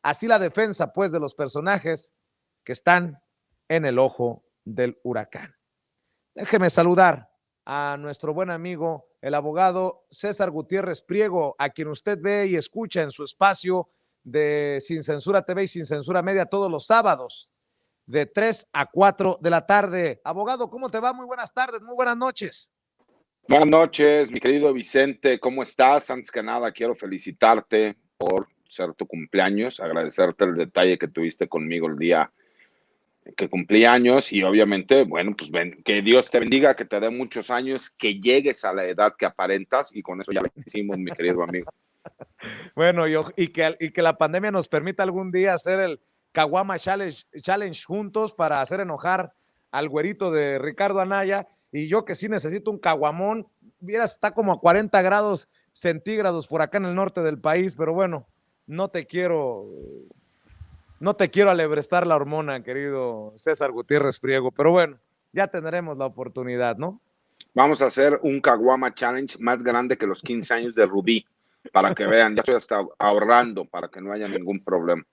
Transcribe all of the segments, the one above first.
Así la defensa, pues, de los personajes que están en el ojo del huracán. Déjeme saludar a nuestro buen amigo, el abogado César Gutiérrez Priego, a quien usted ve y escucha en su espacio de Sin Censura TV y Sin Censura Media todos los sábados de 3 a 4 de la tarde. Abogado, ¿cómo te va? Muy buenas tardes, muy buenas noches. Buenas noches, mi querido Vicente, ¿cómo estás? Antes que nada, quiero felicitarte por ser tu cumpleaños, agradecerte el detalle que tuviste conmigo el día que cumplí años y obviamente, bueno, pues que Dios te bendiga, que te dé muchos años, que llegues a la edad que aparentas y con eso ya lo hicimos, mi querido amigo. Bueno, y que la pandemia nos permita algún día hacer el Caguama Challenge juntos para hacer enojar al güerito de Ricardo Anaya, y yo que sí necesito un caguamón. Vieras, está como a 40 grados centígrados por acá en el norte del país, pero bueno, no te quiero alebrestar la hormona, querido César Gutiérrez Priego, pero bueno, ya tendremos la oportunidad, ¿no? Vamos a hacer un Caguama Challenge más grande que los 15 años de Rubí, para que vean, ya estoy hasta ahorrando para que no haya ningún problema.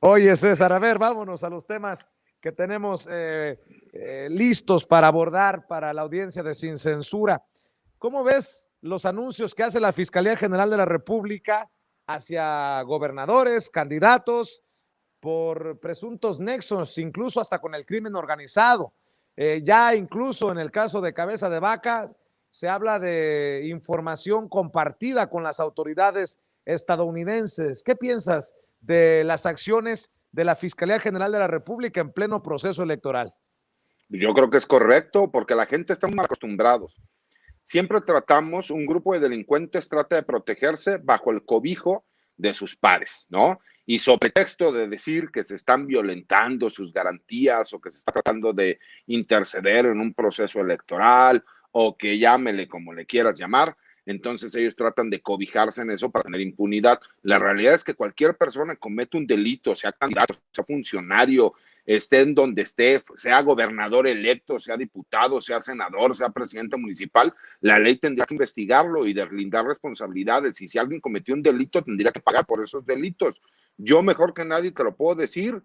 Oye, César, a ver, vámonos a los temas que tenemos listos para abordar para la audiencia de Sin Censura. ¿Cómo ves los anuncios que hace la Fiscalía General de la República hacia gobernadores, candidatos, por presuntos nexos, incluso hasta con el crimen organizado? Ya incluso en el caso de Cabeza de Vaca se habla de información compartida con las autoridades estadounidenses. ¿Qué piensas de las acciones de la Fiscalía General de la República en pleno proceso electoral? Yo creo que es correcto porque la gente está muy acostumbrados. Siempre tratamos, un grupo de delincuentes trata de protegerse bajo el cobijo de sus pares, ¿no? Y sobre texto de decir que se están violentando sus garantías o que se está tratando de interceder en un proceso electoral o que llámele como le quieras llamar, entonces ellos tratan de cobijarse en eso para tener impunidad. La realidad es que cualquier persona que comete un delito, sea candidato, sea funcionario, esté en donde esté, sea gobernador electo, sea diputado, sea senador, sea presidente municipal, la ley tendría que investigarlo y deslindar responsabilidades. Y si alguien cometió un delito, tendría que pagar por esos delitos. Yo mejor que nadie te lo puedo decir.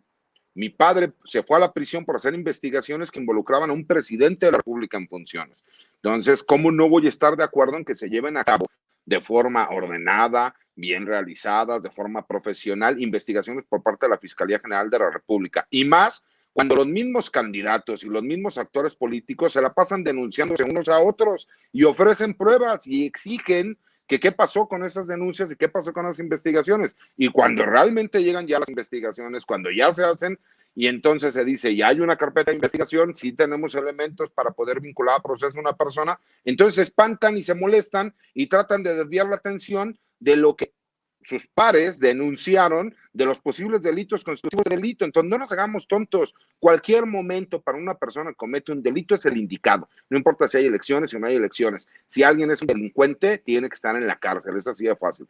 Mi padre se fue a la prisión por hacer investigaciones que involucraban a un presidente de la República en funciones. Entonces, ¿cómo no voy a estar de acuerdo en que se lleven a cabo de forma ordenada, bien realizadas, de forma profesional, investigaciones por parte de la Fiscalía General de la República? Y más cuando los mismos candidatos y los mismos actores políticos se la pasan denunciándose unos a otros y ofrecen pruebas y exigen que qué pasó con esas denuncias y qué pasó con las investigaciones. Y cuando realmente llegan ya las investigaciones, cuando ya se hacen, y entonces se dice, ya hay una carpeta de investigación, sí tenemos elementos para poder vincular a proceso a una persona, entonces se espantan y se molestan y tratan de desviar la atención de lo que sus pares denunciaron de los posibles delitos constitutivos de delito. Entonces, no nos hagamos tontos. Cualquier momento para una persona que comete un delito es el indicado. No importa si hay elecciones o no hay elecciones. Si alguien es un delincuente, tiene que estar en la cárcel. Es así de fácil.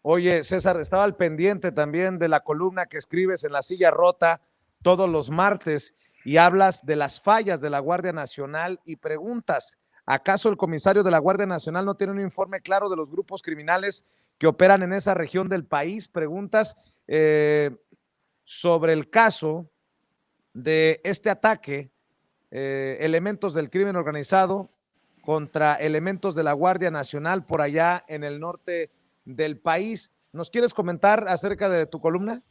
Oye, César, estaba al pendiente también de la columna que escribes en La Silla Rota todos los martes y hablas de las fallas de la Guardia Nacional y preguntas, ¿acaso el comisario de la Guardia Nacional no tiene un informe claro de los grupos criminales que operan en esa región del país? Preguntas sobre el caso de este ataque, elementos del crimen organizado contra elementos de la Guardia Nacional por allá en el norte del país. ¿Nos quieres comentar acerca de tu columna?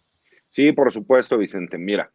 Sí, por supuesto, Vicente. Mira,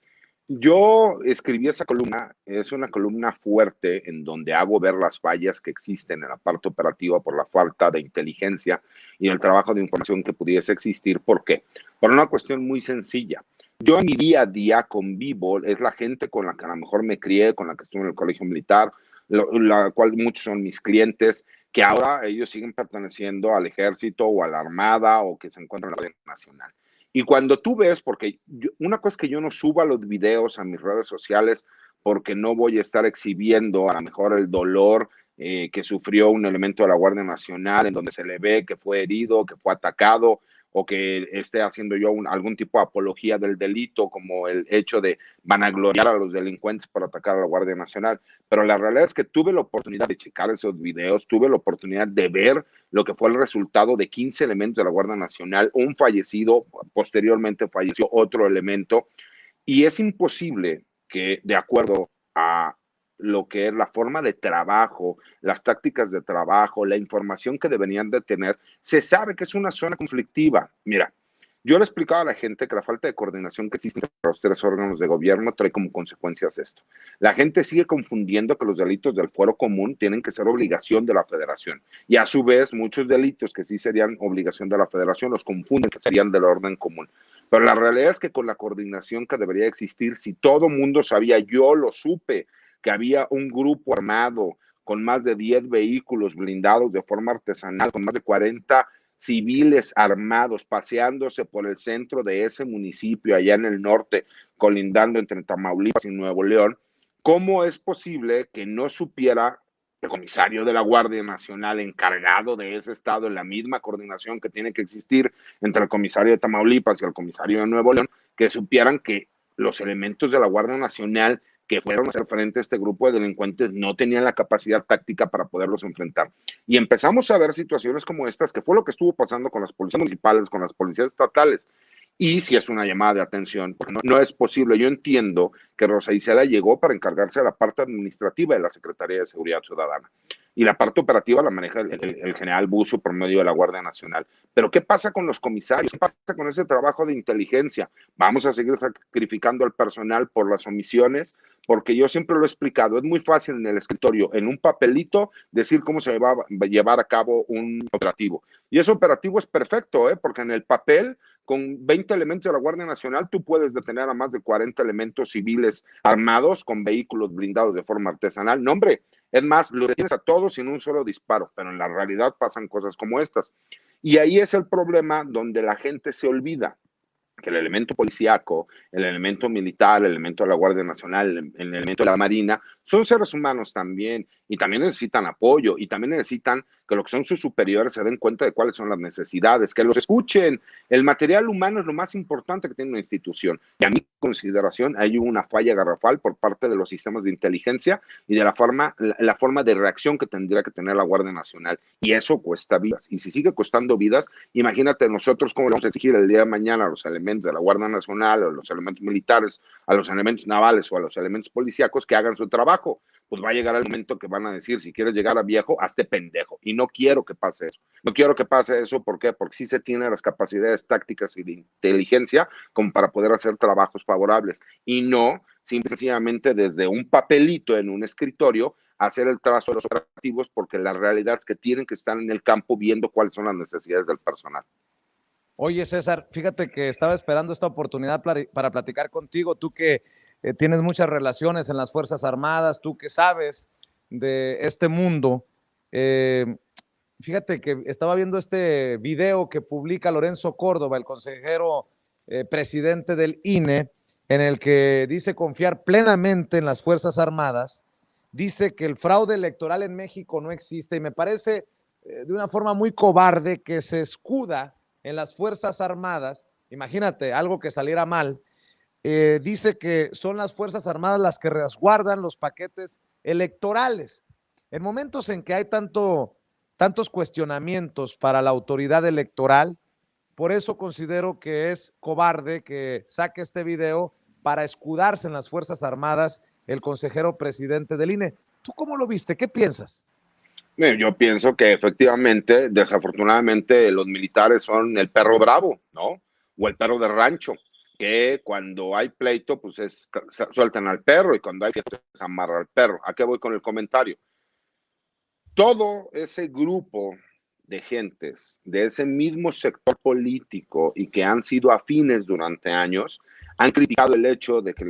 yo escribí esa columna, es una columna fuerte en donde hago ver las fallas que existen en la parte operativa por la falta de inteligencia y el trabajo de información que pudiese existir. ¿Por qué? Por una cuestión muy sencilla. Yo en mi día a día convivo, es la gente con la que a lo mejor me crié, con la que estuve en el colegio militar, la cual muchos son mis clientes, que ahora ellos siguen perteneciendo al ejército o a la armada o que se encuentran en la Guardia Nacional. Y cuando tú ves, porque una cosa es que yo no suba los videos a mis redes sociales porque no voy a estar exhibiendo a lo mejor el dolor que sufrió un elemento de la Guardia Nacional en donde se le ve que fue herido, que fue atacado o que esté haciendo yo algún tipo de apología del delito, como el hecho de vanagloriar a los delincuentes por atacar a la Guardia Nacional. Pero la realidad es que tuve la oportunidad de checar esos videos, tuve la oportunidad de ver lo que fue el resultado de 15 elementos de la Guardia Nacional, un fallecido, posteriormente falleció otro elemento, y es imposible que, de acuerdo a lo que es la forma de trabajo, las tácticas de trabajo, la información que deberían de tener, se sabe que es una zona conflictiva. Mira, yo le explicaba a la gente que la falta de coordinación que existe entre los tres órganos de gobierno trae como consecuencias esto. La gente sigue confundiendo que los delitos del fuero común tienen que ser obligación de la federación. Y a su vez, muchos delitos que sí serían obligación de la federación los confunden que serían del orden común. Pero la realidad es que con la coordinación que debería existir, si todo mundo sabía, yo lo supe, que había un grupo armado con más de 10 vehículos blindados de forma artesanal, con más de 40 civiles armados paseándose por el centro de ese municipio allá en el norte, colindando entre Tamaulipas y Nuevo León. ¿Cómo es posible que no supiera el comisario de la Guardia Nacional encargado de ese estado, en la misma coordinación que tiene que existir entre el comisario de Tamaulipas y el comisario de Nuevo León, que supieran que los elementos de la Guardia Nacional que fueron a hacer frente a este grupo de delincuentes no tenían la capacidad táctica para poderlos enfrentar? Y empezamos a ver situaciones como estas, que fue lo que estuvo pasando con las policías municipales, con las policías estatales. Y si es una llamada de atención, porque no es posible. Yo entiendo que Rosa Isela llegó para encargarse de la parte administrativa de la Secretaría de Seguridad Ciudadana. Y la parte operativa la maneja el general Bucio por medio de la Guardia Nacional. Pero ¿qué pasa con los comisarios? ¿Qué pasa con ese trabajo de inteligencia? ¿Vamos a seguir sacrificando al personal por las omisiones? Porque yo siempre lo he explicado, es muy fácil en el escritorio, en un papelito, decir cómo se va a llevar a cabo un operativo. Y ese operativo es perfecto, porque en el papel, con 20 elementos de la Guardia Nacional, tú puedes detener a más de 40 elementos civiles armados con vehículos blindados de forma artesanal. No, hombre, es más, lo detienes a todos sin un solo disparo, pero en la realidad pasan cosas como estas. Y ahí es el problema donde la gente se olvida que el elemento policíaco, el elemento militar, el elemento de la Guardia Nacional, el elemento de la Marina, son seres humanos también, y también necesitan apoyo, y también necesitan que lo que son sus superiores se den cuenta de cuáles son las necesidades, que los escuchen. El material humano es lo más importante que tiene una institución, y a mi consideración hay una falla garrafal por parte de los sistemas de inteligencia y de la forma de reacción que tendría que tener la Guardia Nacional, y eso cuesta vidas, y si sigue costando vidas, imagínate nosotros cómo le vamos a exigir el día de mañana a los elementos de la Guardia Nacional, a los elementos militares, a los elementos navales o a los elementos policíacos que hagan su trabajo. Pues va a llegar el momento que van a decir, si quieres llegar a viejo, hazte pendejo. Y no quiero que pase eso. No quiero que pase eso, ¿por qué? Porque sí se tiene las capacidades tácticas y de inteligencia como para poder hacer trabajos favorables. Y no simplemente desde un papelito en un escritorio hacer el trazo de los operativos, porque la realidad es que tienen que estar en el campo viendo cuáles son las necesidades del personal. Oye, César, fíjate que estaba esperando esta oportunidad para platicar contigo, tú que tienes muchas relaciones en las Fuerzas Armadas, tú que sabes de este mundo. Eh, Fíjate que estaba viendo este video que publica Lorenzo Córdoba, el consejero presidente del INE, en el que dice confiar plenamente en las Fuerzas Armadas, dice que el fraude electoral en México no existe, y me parece de una forma muy cobarde que se escuda en las Fuerzas Armadas. Imagínate, algo que saliera mal. Dice que son las Fuerzas Armadas las que resguardan los paquetes electorales. En momentos en que hay tantos cuestionamientos para la autoridad electoral, por eso considero que es cobarde que saque este video para escudarse en las Fuerzas Armadas el consejero presidente del INE. ¿Tú cómo lo viste? ¿Qué piensas? Yo pienso que efectivamente, desafortunadamente, los militares son el perro bravo, ¿no? O el perro de rancho, que cuando hay pleito, pues sueltan al perro, y cuando hay fiesta, se amarra al perro. ¿A qué voy con el comentario? Todo ese grupo de gentes de ese mismo sector político y que han sido afines durante años, han criticado el hecho de que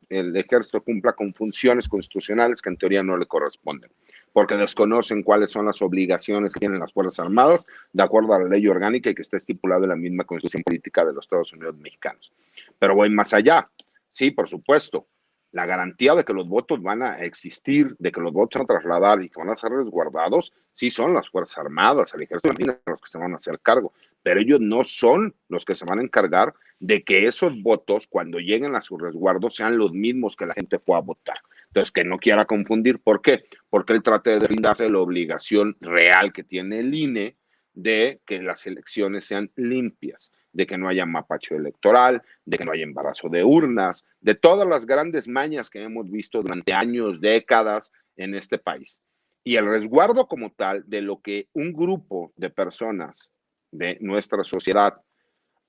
el ejército cumpla con funciones constitucionales que en teoría no le corresponden, porque desconocen cuáles son las obligaciones que tienen las Fuerzas Armadas de acuerdo a la ley orgánica y que está estipulado en la misma Constitución Política de los Estados Unidos mexicanos. Pero voy más allá. Sí, por supuesto, la garantía de que los votos van a existir, de que los votos se van a trasladar y que van a ser resguardados, sí son las Fuerzas Armadas, el Ejército de Marina, los que se van a hacer cargo. pero ellos no son los que se van a encargar de que esos votos, cuando lleguen a su resguardo, sean los mismos que la gente fue a votar. Entonces, que no quiera confundir. ¿Por qué? Porque él trata de brindarse la obligación real que tiene el INE de que las elecciones sean limpias, de que no haya mapacho electoral, de que no haya embarazo de urnas, de todas las grandes mañas que hemos visto durante años, décadas en este país. Y el resguardo como tal de lo que un grupo de personas de nuestra sociedad,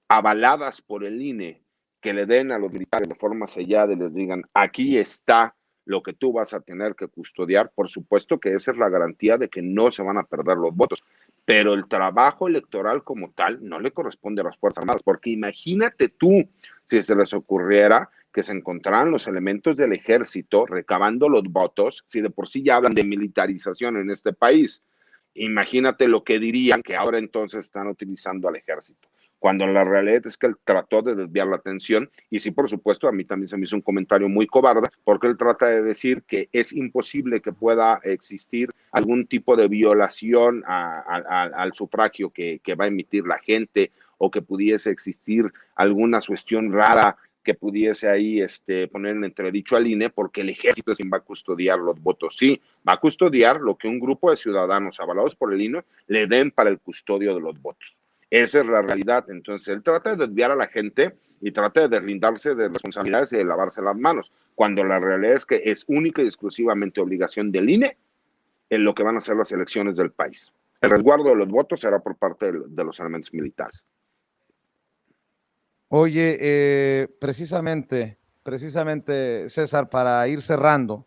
avaladas por el INE, que le den a los militares de forma sellada y les digan, aquí está lo que tú vas a tener que custodiar, por supuesto que esa es la garantía de que no se van a perder los votos, pero el trabajo electoral como tal no le corresponde a las Fuerzas Armadas, porque imagínate tú si se les ocurriera que se encontraran los elementos del ejército recabando los votos, si de por sí ya hablan de militarización en este país. Imagínate lo que dirían que ahora entonces están utilizando al ejército, cuando la realidad es que él trató de desviar la atención y sí, por supuesto, a mí también se me hizo un comentario muy cobarde porque él trata de decir que es imposible que pueda existir algún tipo de violación al sufragio que va a emitir la gente o que pudiese existir alguna cuestión rara que pudiese ahí poner en entredicho al INE, porque el ejército es quien va a custodiar los votos. Sí, va a custodiar lo que un grupo de ciudadanos avalados por el INE le den para el custodio de los votos. Esa es la realidad. Entonces, él trata de desviar a la gente y trata de deslindarse de responsabilidades y de lavarse las manos, cuando la realidad es que es única y exclusivamente obligación del INE en lo que van a ser las elecciones del país. El resguardo de los votos será por parte de los elementos militares. Oye, precisamente, César, para ir cerrando,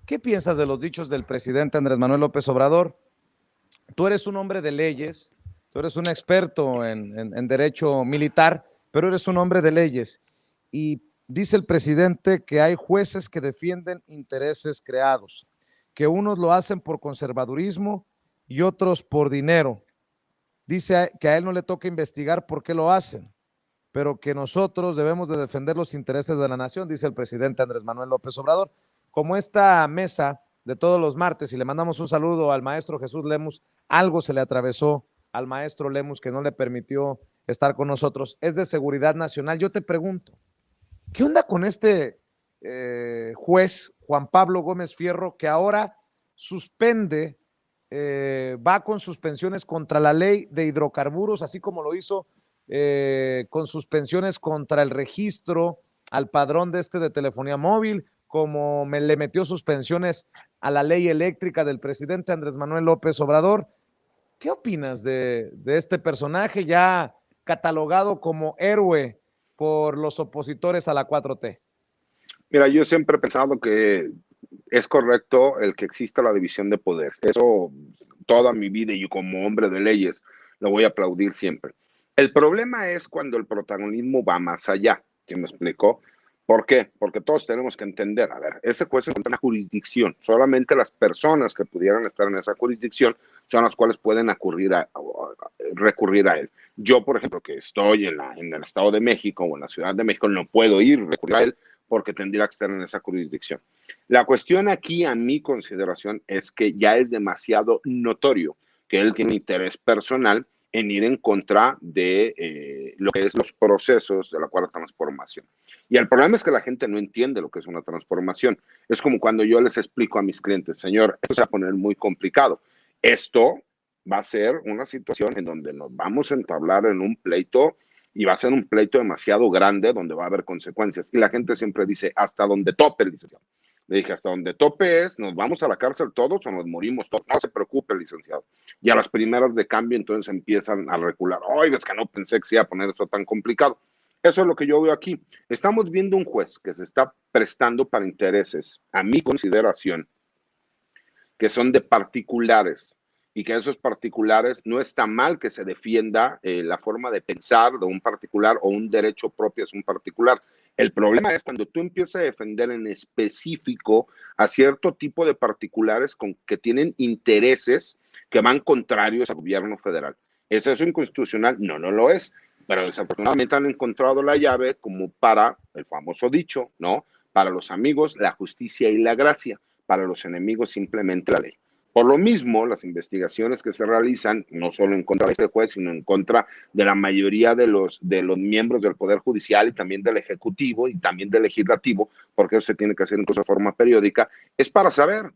¿qué piensas de los dichos del presidente Andrés Manuel López Obrador? Tú eres un hombre de leyes, tú eres un experto en derecho militar, pero eres un hombre de leyes. Y dice el presidente que hay jueces que defienden intereses creados, que unos lo hacen por conservadurismo y otros por dinero. Dice que a él no le toca investigar por qué lo hacen, pero que nosotros debemos de defender los intereses de la nación, dice el presidente Andrés Manuel López Obrador. Como esta mesa de todos los martes, y le mandamos un saludo al maestro Jesús Lemus, algo se le atravesó al maestro Lemus que no le permitió estar con nosotros, es de seguridad nacional. Yo te pregunto, ¿qué onda con este juez Juan Pablo Gómez Fierro que ahora suspende, va con suspensiones contra la ley de hidrocarburos, así como lo hizo con suspensiones contra el registro al padrón de telefonía móvil, como le metió suspensiones a la ley eléctrica del presidente Andrés Manuel López Obrador? ¿Qué opinas de este personaje ya catalogado como héroe por los opositores a la 4T? Mira, yo siempre he pensado que es correcto el que exista la división de poderes. Eso toda mi vida y yo como hombre de leyes lo voy a aplaudir siempre. El problema es cuando el protagonismo va más allá. ¿Sí me explicó? ¿Por qué? Porque todos tenemos que entender, a ver, ese juez encuentra una jurisdicción. Solamente las personas que pudieran estar en esa jurisdicción son las cuales pueden recurrir a él. Yo, por ejemplo, que estoy en el Estado de México o en la Ciudad de México, no puedo recurrir a él porque tendría que estar en esa jurisdicción. La cuestión aquí, a mi consideración, es que ya es demasiado notorio que él tiene interés personal en ir en contra de lo que es los procesos de la cuarta transformación. Y el problema es que la gente no entiende lo que es una transformación. Es como cuando yo les explico a mis clientes, señor, esto se va a poner muy complicado. Esto va a ser una situación en donde nos vamos a entablar en un pleito y va a ser un pleito demasiado grande donde va a haber consecuencias. Y la gente siempre dice, hasta donde tope, licenciado. Le dije, hasta donde tope es, nos vamos a la cárcel todos o nos morimos todos. No se preocupe, licenciado. Y a las primeras de cambio entonces empiezan a recular. Oye, es que no pensé que se iba a poner esto tan complicado. Eso es lo que yo veo aquí. Estamos viendo un juez que se está prestando para intereses, a mi consideración, que son de particulares y que esos particulares no está mal que se defienda la forma de pensar de un particular o un derecho propio es un particular. El problema es cuando tú empiezas a defender en específico a cierto tipo de particulares que tienen intereses que van contrarios al gobierno federal. ¿Es eso inconstitucional? No, no lo es. Pero desafortunadamente han encontrado la llave como para el famoso dicho, ¿no? Para los amigos, la justicia y la gracia. Para los enemigos, simplemente la ley. Por lo mismo, las investigaciones que se realizan, no solo en contra de este juez, sino en contra de la mayoría de los miembros del Poder Judicial y también del Ejecutivo y también del Legislativo, porque eso se tiene que hacer incluso de forma periódica, es para saber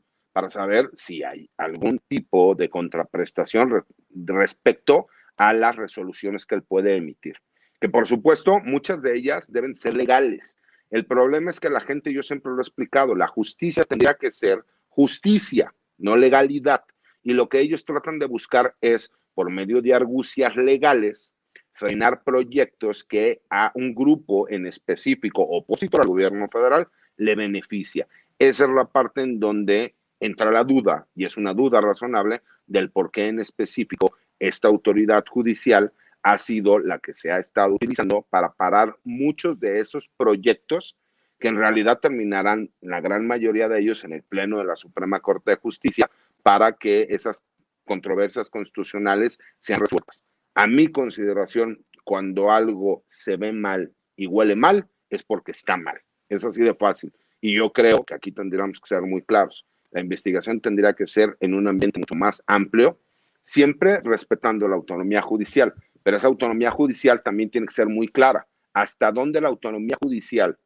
si hay algún tipo de contraprestación respecto a las resoluciones que él puede emitir. Que por supuesto, muchas de ellas deben ser legales. El problema es que la gente, yo siempre lo he explicado, la justicia tendría que ser justicia, no legalidad. Y lo que ellos tratan de buscar es, por medio de argucias legales, frenar proyectos que a un grupo en específico opositor al gobierno federal le beneficia. Esa es la parte en donde entra la duda, y es una duda razonable, del por qué en específico esta autoridad judicial ha sido la que se ha estado utilizando para parar muchos de esos proyectos que en realidad terminarán, la gran mayoría de ellos, en el Pleno de la Suprema Corte de Justicia, para que esas controversias constitucionales sean resueltas. A mi consideración, cuando algo se ve mal y huele mal, es porque está mal. Es así de fácil. Y yo creo que aquí tendríamos que ser muy claros. La investigación tendría que ser en un ambiente mucho más amplio, siempre respetando la autonomía judicial, pero esa autonomía judicial también tiene que ser muy clara. ¿Hasta dónde la autonomía judicial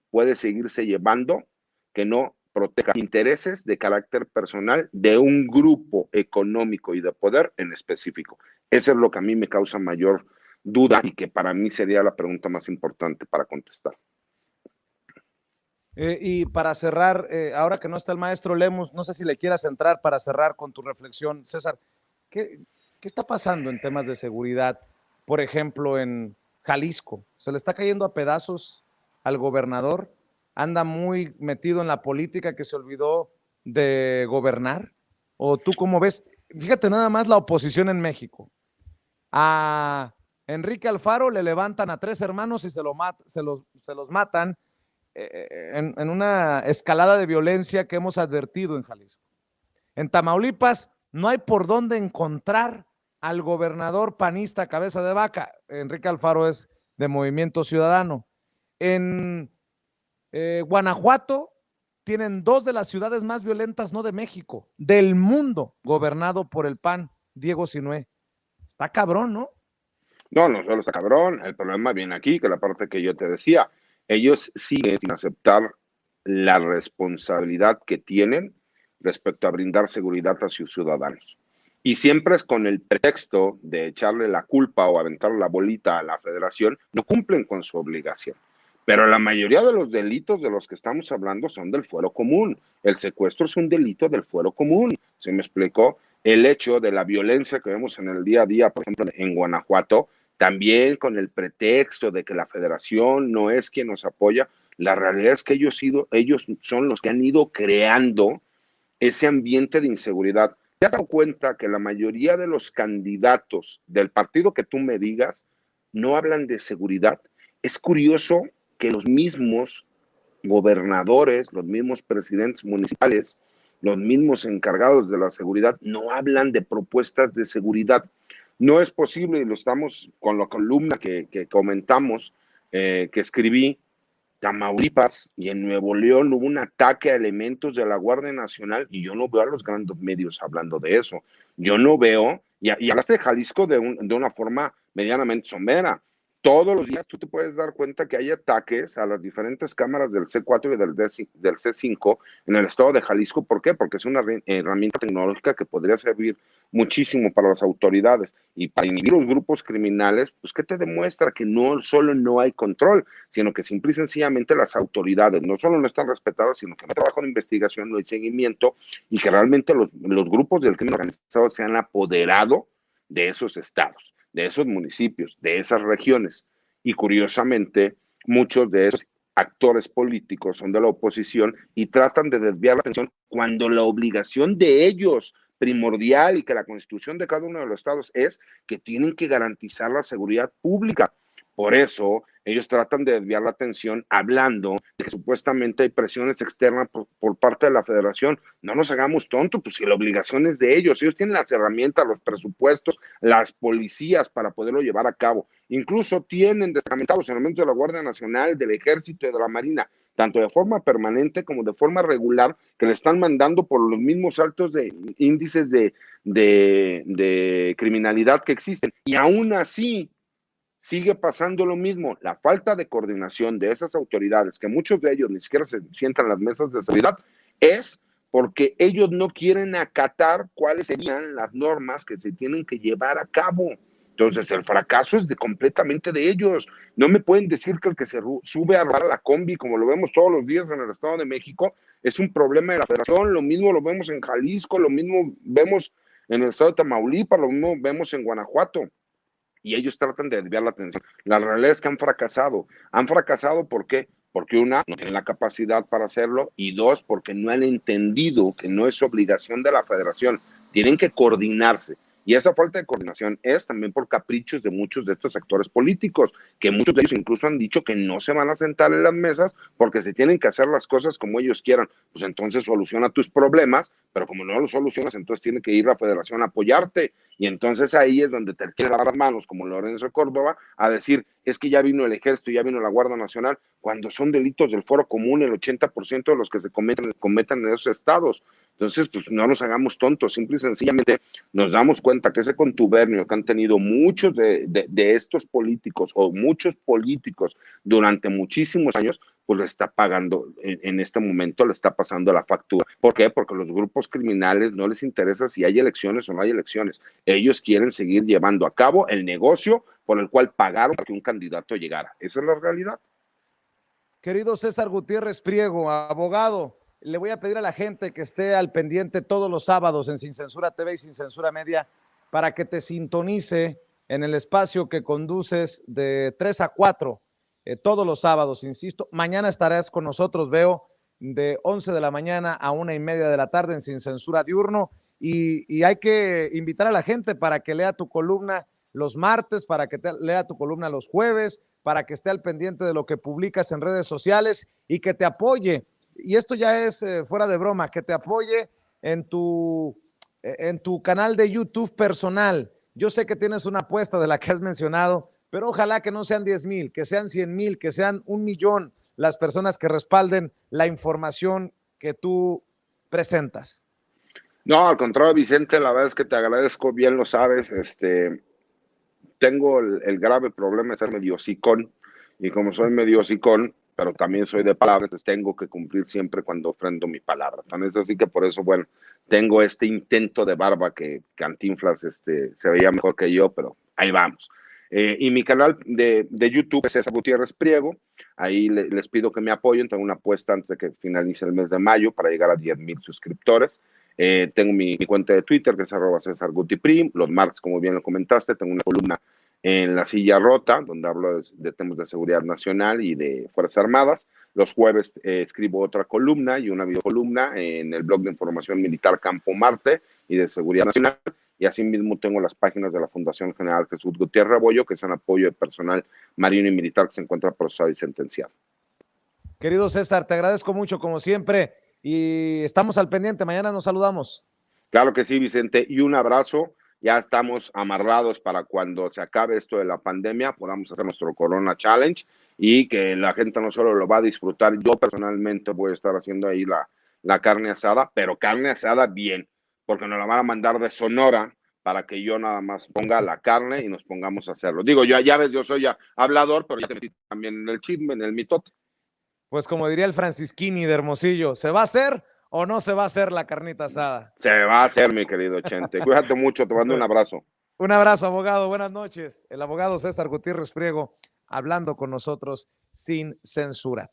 puede seguirse llevando que no proteja intereses de carácter personal de un grupo económico y de poder en específico? Eso es lo que a mí me causa mayor duda y que para mí sería la pregunta más importante para contestar. Y para cerrar, ahora que no está el maestro Lemus, no sé si le quieras entrar para cerrar con tu reflexión, César. ¿Qué está pasando en temas de seguridad? Por ejemplo, en Jalisco, se le está cayendo a pedazos al gobernador, anda muy metido en la política que se olvidó de gobernar. ¿O tú cómo ves? Fíjate nada más la oposición en México. A Enrique Alfaro le levantan a 3 hermanos y se los matan en una escalada de violencia que hemos advertido en Jalisco. En Tamaulipas no hay por dónde encontrar al gobernador panista cabeza de vaca. Enrique Alfaro es de Movimiento Ciudadano. En Guanajuato tienen 2 de las ciudades más violentas, no de México, del mundo, gobernado por el PAN, Diego Sinué. Está cabrón, ¿no? No, no solo está cabrón, el problema viene aquí, que la parte que yo te decía, ellos siguen sin aceptar la responsabilidad que tienen respecto a brindar seguridad a sus ciudadanos. Y siempre es con el pretexto de echarle la culpa o aventar la bolita a la federación, no cumplen con su obligación. Pero la mayoría de los delitos de los que estamos hablando son del fuero común. El secuestro es un delito del fuero común. ¿Se me explicó? El hecho de la violencia que vemos en el día a día, por ejemplo, en Guanajuato, también con el pretexto de que la federación no es quien nos apoya, la realidad es que ellos son los que han ido creando ese ambiente de inseguridad. ¿Te has dado cuenta que la mayoría de los candidatos del partido que tú me digas no hablan de seguridad? Es curioso que los mismos gobernadores, los mismos presidentes municipales, los mismos encargados de la seguridad no hablan de propuestas de seguridad. No es posible, y lo estamos con la columna que comentamos, que escribí, Tamaulipas y en Nuevo León hubo un ataque a elementos de la Guardia Nacional y yo no veo a los grandes medios hablando de eso. Yo no veo, y hablaste de Jalisco de una forma medianamente somera. Todos los días tú te puedes dar cuenta que hay ataques a las diferentes cámaras del C4 y del C5 en el estado de Jalisco. ¿Por qué? Porque es una herramienta tecnológica que podría servir muchísimo para las autoridades y para inhibir los grupos criminales. Pues, ¿qué te demuestra? Que no solo no hay control, sino que simple y sencillamente las autoridades no solo no están respetadas, sino que no hay trabajo de investigación, no hay seguimiento y que realmente los grupos del crimen organizado se han apoderado de esos estados, de esos municipios, de esas regiones. Y curiosamente, muchos de esos actores políticos son de la oposición y tratan de desviar la atención cuando la obligación de ellos primordial y que la constitución de cada uno de los estados es que tienen que garantizar la seguridad pública. Por eso ellos tratan de desviar la atención hablando de que supuestamente hay presiones externas por parte de la federación. No nos hagamos tontos, pues si la obligación es de ellos, ellos tienen las herramientas, los presupuestos, las policías para poderlo llevar a cabo. Incluso tienen destacamentados elementos de la Guardia Nacional, del Ejército y de la Marina. tanto de forma permanente como de forma regular, que le están mandando por los mismos altos índices de criminalidad que existen. Y aún así sigue pasando lo mismo, la falta de coordinación de esas autoridades, que muchos de ellos ni siquiera se sientan en las mesas de seguridad, es porque ellos no quieren acatar cuáles serían las normas que se tienen que llevar a cabo. Entonces, el fracaso es completamente de ellos. No me pueden decir que el que se sube a robar a la combi, como lo vemos todos los días en el Estado de México, es un problema de la Federación. Lo mismo lo vemos en Jalisco, lo mismo vemos en el Estado de Tamaulipas, lo mismo vemos en Guanajuato. Y ellos tratan de desviar la atención. La realidad es que han fracasado. Han fracasado, ¿por qué? Porque una, no tienen la capacidad para hacerlo, y dos, porque no han entendido que no es obligación de la federación. Tienen que coordinarse. Y esa falta de coordinación es también por caprichos de muchos de estos sectores políticos, que muchos de ellos incluso han dicho que no se van a sentar en las mesas porque se tienen que hacer las cosas como ellos quieran. Pues entonces soluciona tus problemas, pero como no los solucionas, entonces tiene que ir la federación a apoyarte. Y entonces ahí es donde te quieren lavar las manos, como Lorenzo Córdoba, a decir, es que ya vino el ejército, ya vino la Guardia Nacional, cuando son delitos del foro común, el 80% de los que se cometen en esos estados. Entonces, pues no nos hagamos tontos, simple y sencillamente nos damos cuenta que ese contubernio que han tenido muchos de estos políticos o muchos políticos durante muchísimos años, pues le está pagando, en este momento le está pasando la factura. ¿Por qué? Porque a los grupos criminales no les interesa si hay elecciones o no hay elecciones. Ellos quieren seguir llevando a cabo el negocio por el cual pagaron para que un candidato llegara. Esa es la realidad. Querido César Gutiérrez Priego, abogado, le voy a pedir a la gente que esté al pendiente todos los sábados en Sin Censura TV y Sin Censura Media para que te sintonice en el espacio que conduces de 3 a 4 todos los sábados, insisto. Mañana estarás con nosotros, veo, de 11 de la mañana a 1:30 de la tarde en Sin Censura Diurno, y hay que invitar a la gente para que lea tu columna los martes, para que lea tu columna los jueves, para que esté al pendiente de lo que publicas en redes sociales y que te apoye. Y esto ya es fuera de broma, que te apoye en tu canal de YouTube personal. Yo sé que tienes una apuesta de la que has mencionado, pero ojalá que no sean 10,000, que sean 100,000, que sean 1,000,000 las personas que respalden la información que tú presentas. No, al contrario, Vicente, la verdad es que te agradezco, bien lo sabes. Tengo el grave problema de ser medio hocicón, y como soy medio hocicón, pero también soy de palabras, pues tengo que cumplir siempre cuando ofrendo mi palabra. Tan es así que por eso, bueno, tengo este intento de barba que Cantinflas se veía mejor que yo, pero ahí vamos. Y mi canal de YouTube es César Gutiérrez Priego. Ahí les pido que me apoyen. Tengo una apuesta antes de que finalice el mes de mayo para llegar a 10,000 suscriptores. Tengo mi cuenta de Twitter, que es @CésarGutiPrim. Los martes, como bien lo comentaste, tengo una columna en La Silla Rota, donde hablo de temas de seguridad nacional y de Fuerzas Armadas. Los jueves escribo otra columna y una videocolumna en el blog de información militar Campo Marte y de Seguridad Nacional. Y asimismo tengo las páginas de la Fundación General Jesús Gutiérrez Rebollo, que es en apoyo de personal marino y militar que se encuentra procesado y sentenciado. Querido César, te agradezco mucho como siempre y estamos al pendiente. Mañana nos saludamos. Claro que sí, Vicente, y un abrazo. Ya estamos amarrados para cuando se acabe esto de la pandemia, podamos hacer nuestro Corona Challenge y que la gente no solo lo va a disfrutar, yo personalmente voy a estar haciendo ahí la carne asada, pero carne asada bien, porque nos la van a mandar de Sonora para que yo nada más ponga la carne y nos pongamos a hacerlo. Digo, ya ves, yo soy ya hablador, pero ya te metí también en el chisme, en el mitote. Pues como diría el Francisquini de Hermosillo, ¿se va a hacer o no se va a hacer la carnita asada? Se va a hacer, mi querido Chente. Cuídate mucho, te mando un abrazo. Un abrazo, abogado. Buenas noches. El abogado César Gutiérrez Priego hablando con nosotros sin censura.